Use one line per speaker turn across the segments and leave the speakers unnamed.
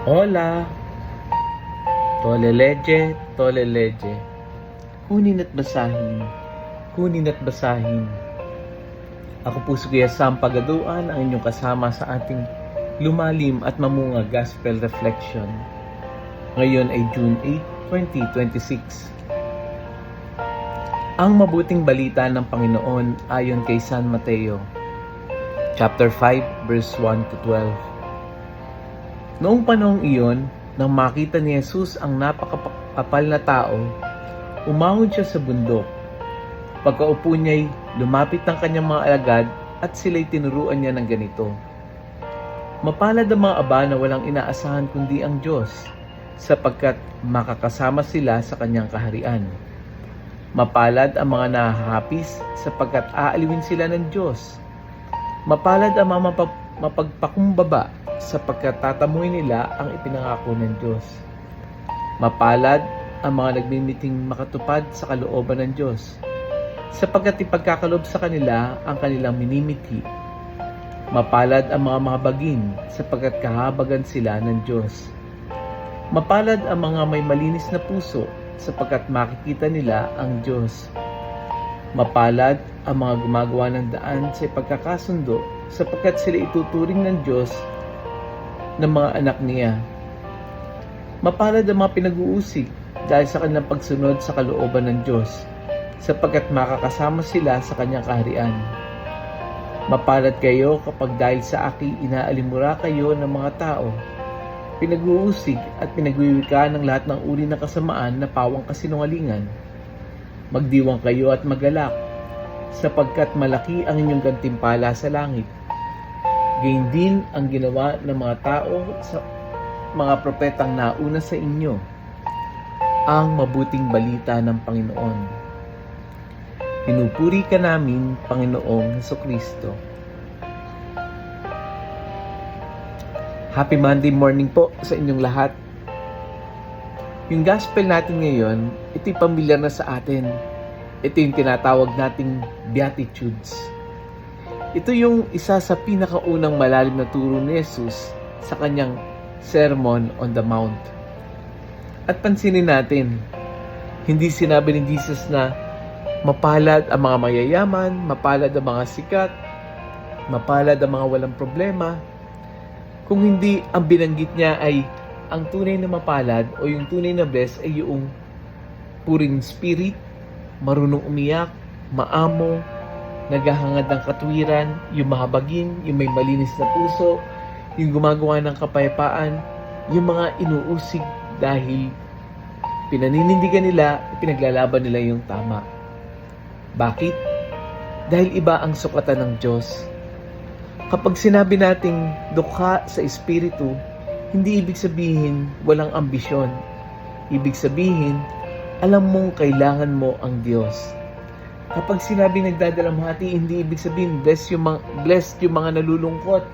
Hola, toleleche, toleleche. Kunin at basahin, kunin at basahin. Ako po si Kuya Sam Pagaduan, ang inyong kasama sa ating lumalim at mamunga Gospel Reflection. Ngayon ay June 8, 2026. Ang mabuting balita ng Panginoon ayon kay San Mateo, chapter 5, verse 1 to 12. Noong panahong iyon, nang makita ni Jesus ang napakapal na tao, umahon siya sa bundok. Pagkaupo niya'y lumapit ang kanyang mga alagad at sila'y tinuruan niya ng ganito. Mapalad ang mga aba na walang inaasahan kundi ang Diyos, sapagkat makakasama sila sa kanyang kaharian. Mapalad ang mga nahahapis, sapagkat aaliwin sila ng Diyos. Mapalad ang mga mapagpakumbaba, sapagkat tatamuhin nila ang ipinangako ng Diyos. Mapalad ang mga nagmimiting makatupad sa kalooban ng Diyos, sapagkat ipagkakalob sa kanila ang kanilang minimiti. Mapalad ang mga mahabagin, sapagkat kahabagan sila ng Diyos. Mapalad ang mga may malinis na puso, sapagkat makikita nila ang Diyos. Mapalad ang mga gumagawa ng daan sa ipagkakasundo, sapagkat sila ituturing ng Diyos ng mga anak niya. Mapalad ang mga pinag-uusig dahil sa kanilang pagsunod sa kalooban ng Diyos, sapagkat makakasama sila sa kanyang kaharian. Mapalad kayo kapag dahil sa akin inaalimura kayo ng mga tao, pinag-uusig at pinagwiwika ng lahat ng uri ng kasamaan na pawang kasinungalingan. Magdiwang kayo at magalak, sapagkat malaki ang inyong gantimpala sa langit. Gayun din ang ginawa ng mga tao sa mga propetang nauna sa inyo. Ang mabuting balita ng Panginoon. Pinupuri ka namin, Panginoong Hesukristo. Happy Monday morning po sa inyong lahat. Yung gospel natin ngayon, ito'y pamilyar na sa atin. Ito yung tinatawag nating Beatitudes. Ito yung isa sa pinakaunang malalim na turo ni Jesus sa kanyang Sermon on the Mount. At pansinin natin, hindi sinabi ni Jesus na mapalad ang mga mayayaman, mapalad ang mga sikat, mapalad ang mga walang problema. Kung hindi, ang binanggit niya ay ang tunay na mapalad o yung tunay na blessed ay yung puring spirit, marunong umiyak, maamo, naghahangad ng katwiran, yung mahabagin, yung may malinis na puso, yung gumagawa ng kapayapaan, yung mga inuusig dahil pinaninindigan nila, pinaglalaban nila yung tama. Bakit? Dahil iba ang sukatan ng Diyos. Kapag sinabi nating dukha sa espiritu, hindi ibig sabihin walang ambisyon. Ibig sabihin, alam mong kailangan mo ang Diyos. Kapag sinabi nagdadalamhati, hindi ibig sabihin blessed yung mga nalulungkot.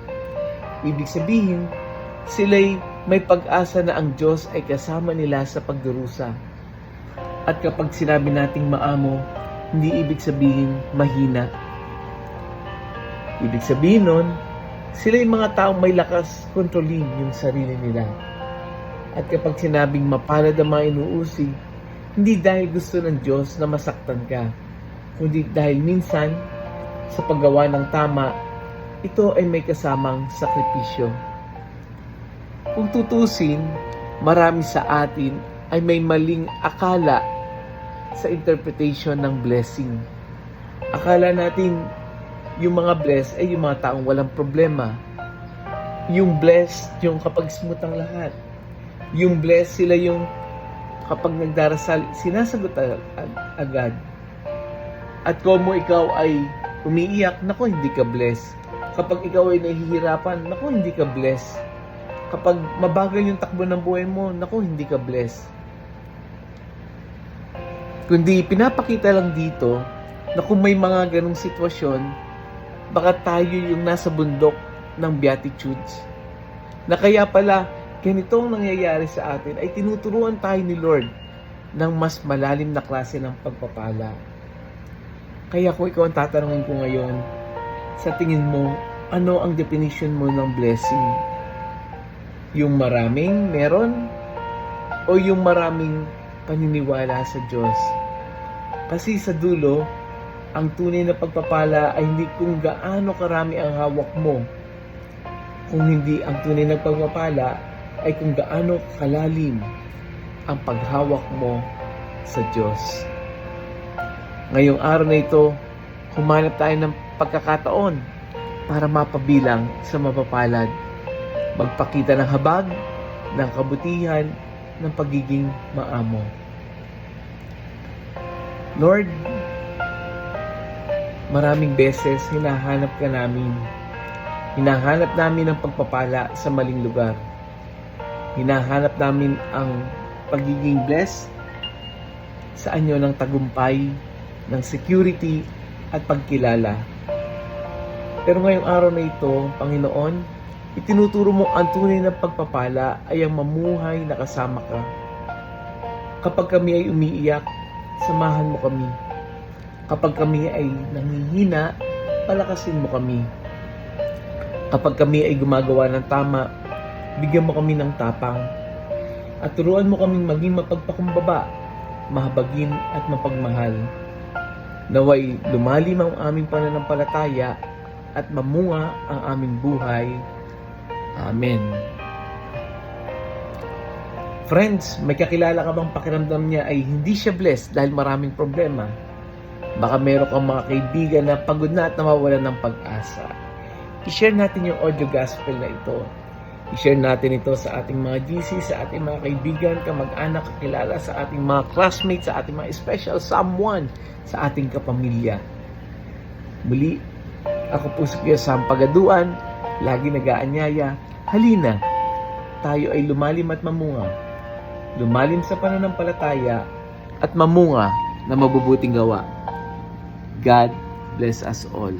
Ibig sabihin, sila'y may pag-asa na ang Diyos ay kasama nila sa pagdurusa. At kapag sinabi nating maamo, hindi ibig sabihin mahina. Ibig sabihin nun, sila'y mga taong may lakas kontrolin yung sarili nila. At kapag sinabing mapalad ang mga inuusig, hindi dahil gusto ng Diyos na masaktan ka, kundi dahil minsan, sa paggawa ng tama, ito ay may kasamang sakripisyo. Kung tutusin, marami sa atin ay may maling akala sa interpretation ng blessing. Akala natin yung mga blessed ay yung mga taong walang problema. Yung blessed, yung kapag smooth ang lahat. Yung blessed, sila yung kapag nagdarasal, sinasagot agad. At kung ikaw ay umiiyak, naku, hindi ka blessed. Kapag ikaw ay nahihirapan, naku, hindi ka blessed. Kapag mabagal yung takbo ng buhay mo, naku, hindi ka blessed. Kundi pinapakita lang dito na kung may mga ganong sitwasyon, baka tayo yung nasa bundok ng Beatitudes. Na kaya pala, ganitong nangyayari sa atin ay tinuturuan tayo ni Lord ng mas malalim na klase ng pagpapala. Kaya kung ikaw ang tatanungin ko ngayon, sa tingin mo, ano ang definition mo ng blessing? Yung maraming meron o yung maraming paniniwala sa Diyos? Kasi sa dulo, ang tunay na pagpapala ay hindi kung gaano karami ang hawak mo. Kung hindi, ang tunay na pagpapala ay kung gaano kalalim ang paghawak mo sa Diyos. Ngayong araw na ito, humanap tayo ng pagkakataon para mapabilang sa mapapalad. Magpakita ng habag, ng kabutihan, ng pagiging maamo. Lord, maraming beses hinahanap ka namin. Hinahanap namin ang pagpapala sa maling lugar. Hinahanap namin ang pagiging blessed sa anyo ng tagumpay, ng security at pagkilala. Pero ngayong araw na ito, Panginoon, itinuturo mo ang tunay na pagpapala ay ang mamuhay na kasama ka. Kapag kami ay umiiyak, samahan mo kami. Kapag kami ay nanghihina, palakasin mo kami. Kapag kami ay gumagawa ng tama, bigyan mo kami ng tapang. At turuan mo kaming maging mapagpakumbaba, mahabagin at mapagmahal. Naway lumalim ang aming pananampalataya at mamunga ang aming buhay. Amen. Friends, may kakilala ka bang pakiramdam niya ay hindi siya blessed dahil maraming problema? Baka meron kang mga kaibigan na pagod na at nawawalan ng pag-asa. I-share natin yung audio gospel na ito. I-share natin ito sa ating mga GC, sa ating mga kaibigan, kamag-anak, kakilala, sa ating mga classmates, sa ating mga special someone, sa ating kapamilya. Muli, ako po si Kuya Sam Pagaduan, lagi nag-aanyaya. Halina, tayo ay lumalim at mamunga. Lumalim sa pananampalataya at mamunga na mabubuting gawa. God bless us all.